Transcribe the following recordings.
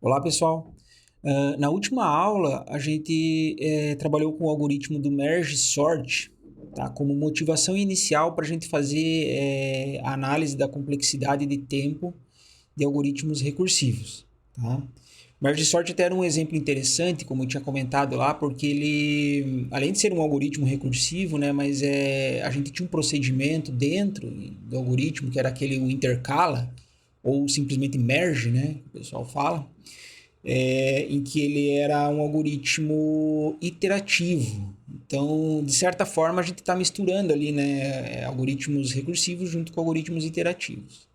Olá, pessoal. Na última aula, a gente trabalhou com o algoritmo do Merge Sort, tá? Como motivação inicial para a gente fazer a análise da complexidade de tempo de algoritmos recursivos. Tá? Merge Sort até era um exemplo interessante, como eu tinha comentado lá, porque ele, além de ser um algoritmo recursivo, né, mas a gente tinha um procedimento dentro do algoritmo, que era aquele o intercala, ou simplesmente merge, né, que o pessoal fala, em que ele era um algoritmo iterativo. Então, de certa forma, a gente está misturando ali, né, algoritmos recursivos junto com algoritmos iterativos.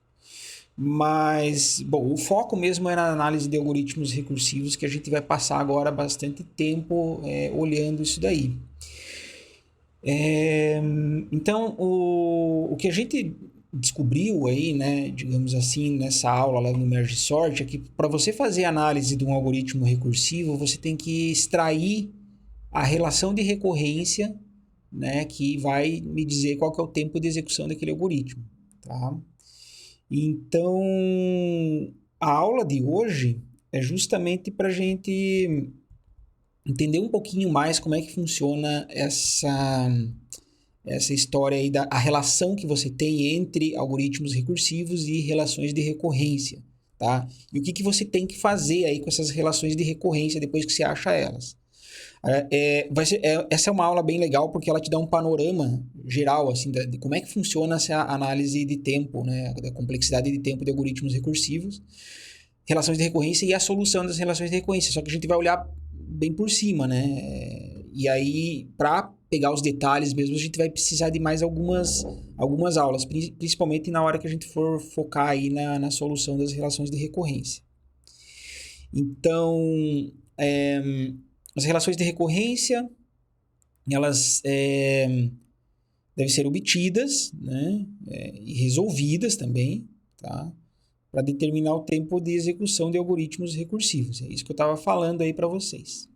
Mas, bom, o foco mesmo é na análise de algoritmos recursivos, que a gente vai passar agora bastante tempo olhando isso daí. Então, o que a gente descobriu aí, né, digamos assim, nessa aula lá no Merge Sort, é que para você fazer análise de um algoritmo recursivo, você tem que extrair a relação de recorrência, né, que vai me dizer qual que é o tempo de execução daquele algoritmo, tá? Então, a aula de hoje é justamente para a gente entender um pouquinho mais como é que funciona essa história aí da a relação que você tem entre algoritmos recursivos e relações de recorrência, tá? E o que você tem que fazer aí com essas relações de recorrência depois que você acha elas. Essa é uma aula bem legal porque ela te dá um panorama geral assim de como é que funciona essa análise de tempo, né, da complexidade de tempo de algoritmos recursivos, relações de recorrência e a solução das relações de recorrência. Só que a gente vai olhar bem por cima, né? E aí, para pegar os detalhes mesmo, a gente vai precisar de mais algumas aulas, principalmente na hora que a gente for focar aí na solução das relações de recorrência. Então, as relações de recorrência, elas devem ser obtidas, né? E resolvidas também, tá? Para determinar o tempo de execução de algoritmos recursivos. É isso que eu estava falando aí para vocês.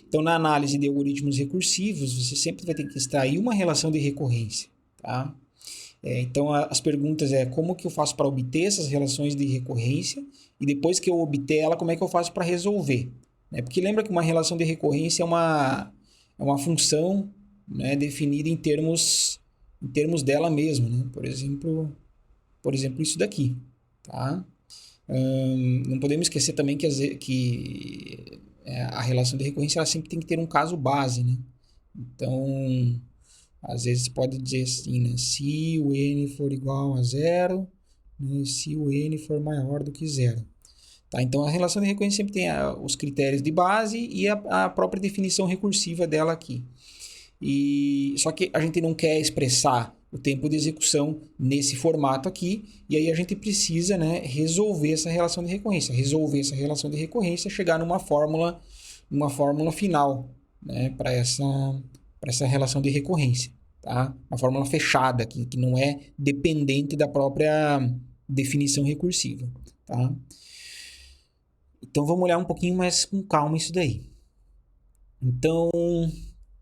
Então, na análise de algoritmos recursivos, você sempre vai ter que extrair uma relação de recorrência, tá? Então, as perguntas como que eu faço para obter essas relações de recorrência e depois que eu obter ela, como é que eu faço para resolver? Né? Porque lembra que uma relação de recorrência é uma função, né, definida em termos dela mesma, né? Por exemplo, isso daqui, tá? Não podemos esquecer também que a relação de recorrência ela sempre tem que ter um caso base, né? Então, às vezes pode dizer assim, né? Se o n for igual a zero, né? Se o n for maior do que zero. Tá? Então, a relação de recorrência sempre tem os critérios de base e a própria definição recursiva dela aqui. Só que a gente não quer expressar o tempo de execução nesse formato aqui, e aí a gente precisa, né, resolver essa relação de recorrência, chegar numa fórmula final, né, para essa relação de recorrência. Tá? Uma fórmula fechada, que não é dependente da própria definição recursiva. Tá? Então vamos olhar um pouquinho mais com calma isso daí. Então,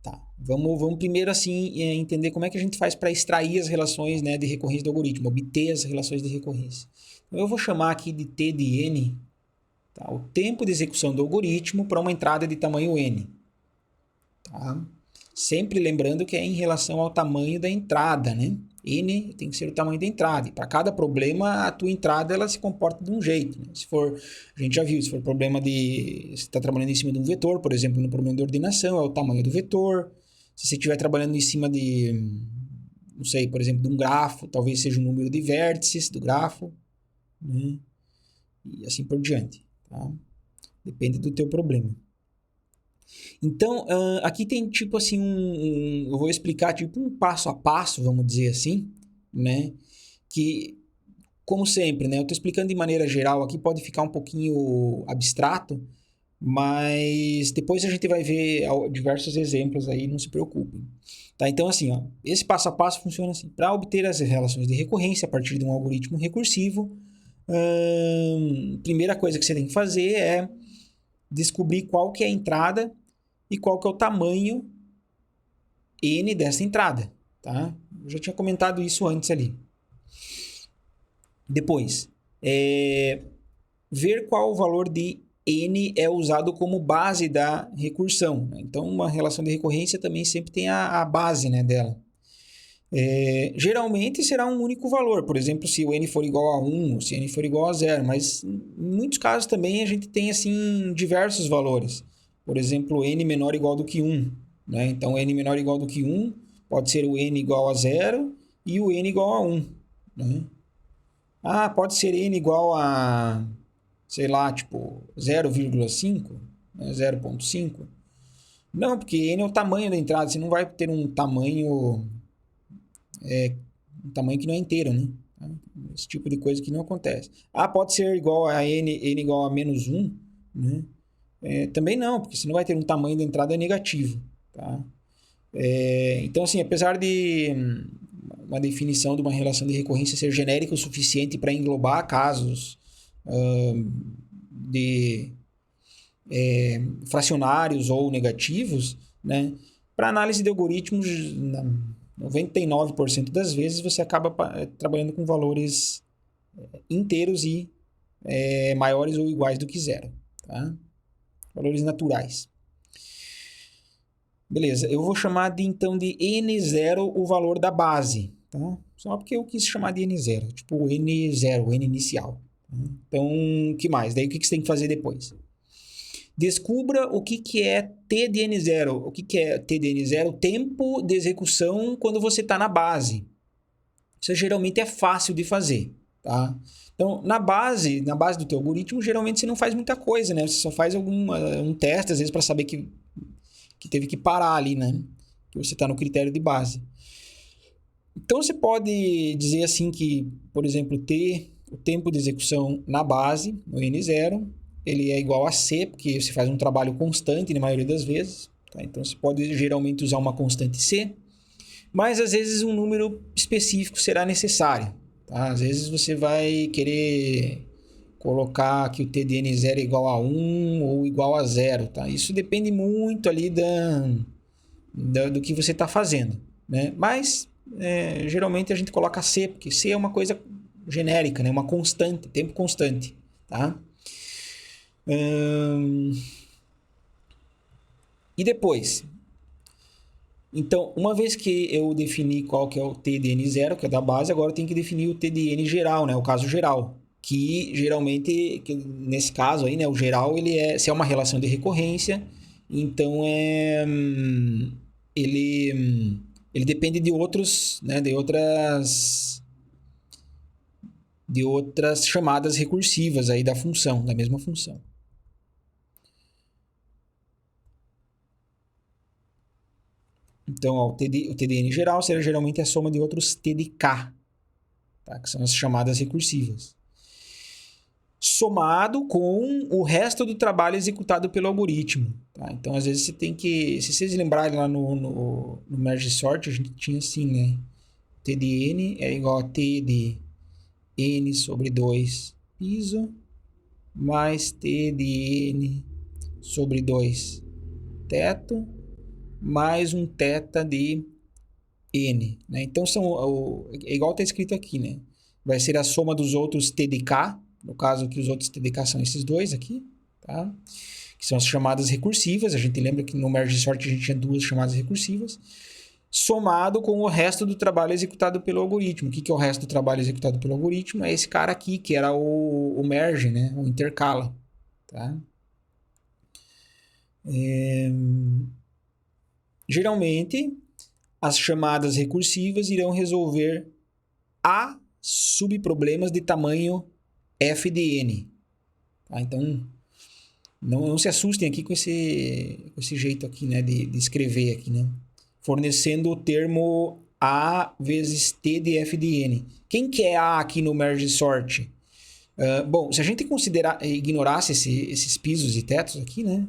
tá. Vamos primeiro assim entender como é que a gente faz para extrair as relações, né, de recorrência do algoritmo, obter as relações de recorrência. Então, eu vou chamar aqui de T de n, tá, o tempo de execução do algoritmo para uma entrada de tamanho n. Tá? Sempre lembrando que é em relação ao tamanho da entrada, né? N tem que ser o tamanho da entrada. E para cada problema, a tua entrada ela se comporta de um jeito. Né? Se for, a gente já viu, se for problema de... Você está trabalhando em cima de um vetor, por exemplo, no problema de ordenação, é o tamanho do vetor. Se você estiver trabalhando em cima de, não sei, por exemplo, de um grafo, talvez seja o número de vértices do grafo. Né? E assim por diante. Tá? Depende do teu problema. Então, aqui tem tipo assim eu vou explicar tipo um passo a passo, vamos dizer assim, né? Que, como sempre, né? Eu estou explicando de maneira geral aqui, pode ficar um pouquinho abstrato, mas depois a gente vai ver diversos exemplos aí, não se preocupem. Tá? Então, assim, ó, esse passo a passo funciona assim. Para obter as relações de recorrência a partir de um algoritmo recursivo, primeira coisa que você tem que fazer é descobrir qual que é a entrada e qual que é o tamanho n dessa entrada, tá? Eu já tinha comentado isso antes ali. Depois, ver qual o valor de n é usado como base da recursão. Então, uma relação de recorrência também sempre tem a base, né, dela. Geralmente será um único valor, por exemplo, se o n for igual a 1, ou se n for igual a 0, mas em muitos casos também a gente tem assim diversos valores. Por exemplo, n menor ou igual do que 1. Né? Então, n menor ou igual do que 1 pode ser o n igual a 0 e o n igual a 1. Né? Pode ser n igual a, sei lá, tipo 0,5, né? 0,5. Não, porque n é o tamanho da entrada, você não vai ter um tamanho que não é inteiro, né? Esse tipo de coisa que não acontece. Pode ser igual a n igual a menos 1, né? Também não, porque você não vai ter um tamanho da entrada negativo, tá? Então, assim, apesar de uma definição de uma relação de recorrência ser genérica o suficiente para englobar casos de fracionários ou negativos, né? Para análise de algoritmos, 99% das vezes você acaba trabalhando com valores inteiros e maiores ou iguais do que zero. Tá? Valores naturais. Beleza, eu vou chamar então de N0 o valor da base. Tá? Só porque eu quis chamar de N0, tipo o N0, o N inicial. Então, o que mais? Daí o que você tem que fazer depois? Descubra o que é T de N0. O que é T de N0? Tempo de execução quando você está na base. Isso geralmente é fácil de fazer. Tá? Então, na base do teu algoritmo, geralmente você não faz muita coisa, né? Você só faz um teste, às vezes, para saber que teve que parar ali, né? Que você está no critério de base. Então, você pode dizer assim que, por exemplo, o tempo de execução na base, no N0, ele é igual a C, porque você faz um trabalho constante na maioria das vezes. Tá? Então, você pode geralmente usar uma constante C, mas às vezes um número específico será necessário. Tá? Às vezes você vai querer colocar que o T de N0 é igual a 1 ou igual a 0. Tá? Isso depende muito ali do que você está fazendo. Né? Mas, geralmente a gente coloca C, porque C é uma coisa genérica, né? Uma constante, tempo constante. Tá? E depois? Então, uma vez que eu defini qual que é o T de N0, que é da base, agora eu tenho que definir o T de N geral, né? O caso geral. Que geralmente, nesse caso aí, né? O geral, se é uma relação de recorrência, então ele depende de outros, né? De outras chamadas recursivas aí da mesma função. Então, o TDN geral será geralmente a soma de outros TDK, tá? Que são as chamadas recursivas. Somado com o resto do trabalho executado pelo algoritmo. Tá? Então, às vezes, você tem que... Se vocês lembrarem lá no Merge Sort, a gente tinha assim, né? TDN é igual a T de N sobre 2 piso mais T de N sobre 2 teto mais um θ de N. Né? Então, é igual está escrito aqui, né? Vai ser a soma dos outros TDK, no caso que os outros TDK são esses dois aqui, tá? Que são as chamadas recursivas. A gente lembra que no Merge Sort a gente tinha duas chamadas recursivas, somado com o resto do trabalho executado pelo algoritmo. O que é o resto do trabalho executado pelo algoritmo? É esse cara aqui, que era o merge, né? O intercala. Tá? Geralmente, as chamadas recursivas irão resolver A subproblemas de tamanho f de n. Tá? Então, não se assustem aqui com esse jeito aqui, né, de escrever aqui, né? Fornecendo o termo A vezes T de f de n. Quem que é A aqui no Merge Sort? Bom, se a gente ignorasse esses pisos e tetos aqui, né?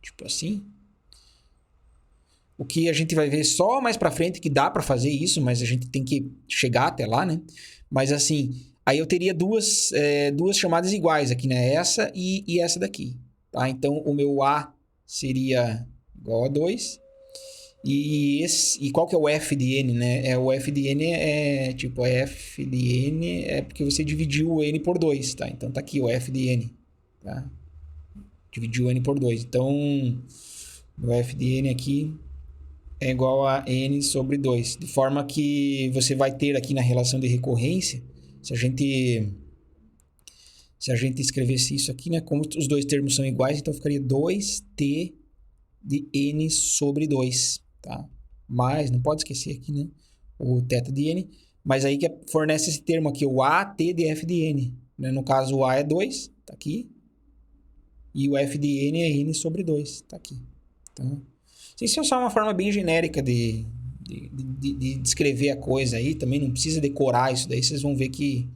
Tipo assim. O que a gente vai ver só mais pra frente, que dá pra fazer isso, mas a gente tem que chegar até lá, né? Mas assim, aí eu teria duas chamadas iguais aqui, né? Essa e essa daqui. Tá? Então, o meu A seria igual a 2 E qual que é o f de n, né? O f de n tipo, f de n é porque você dividiu o n por 2, tá? Então tá aqui o f de n, tá? Dividiu o n por 2. Então, o f de n aqui é igual a n sobre 2. De forma que você vai ter aqui na relação de recorrência, se a gente escrevesse isso aqui, né? Como os dois termos são iguais, então ficaria 2t de n sobre 2, tá? Mas, não pode esquecer aqui, né? O θ de n. Mas aí que fornece esse termo aqui, o at de f de n. Né? No caso, o a é 2, tá aqui. E o f de n é n sobre 2, tá aqui. Então, isso é só uma forma bem genérica de descrever a coisa aí. Também não precisa decorar isso daí. Vocês vão ver que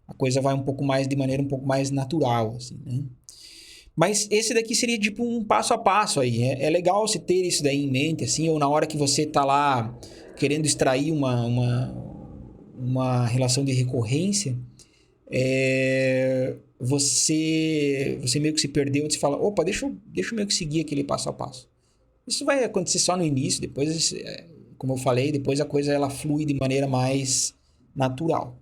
a coisa vai de maneira um pouco mais natural, assim, né? Mas esse daqui seria tipo um passo a passo aí. É legal você ter isso daí em mente, assim, ou na hora que você tá lá querendo extrair uma relação de recorrência, você meio que se perdeu e você fala, opa, deixa eu meio que seguir aquele passo a passo. Isso vai acontecer só no início, depois, como eu falei, depois a coisa ela flui de maneira mais natural.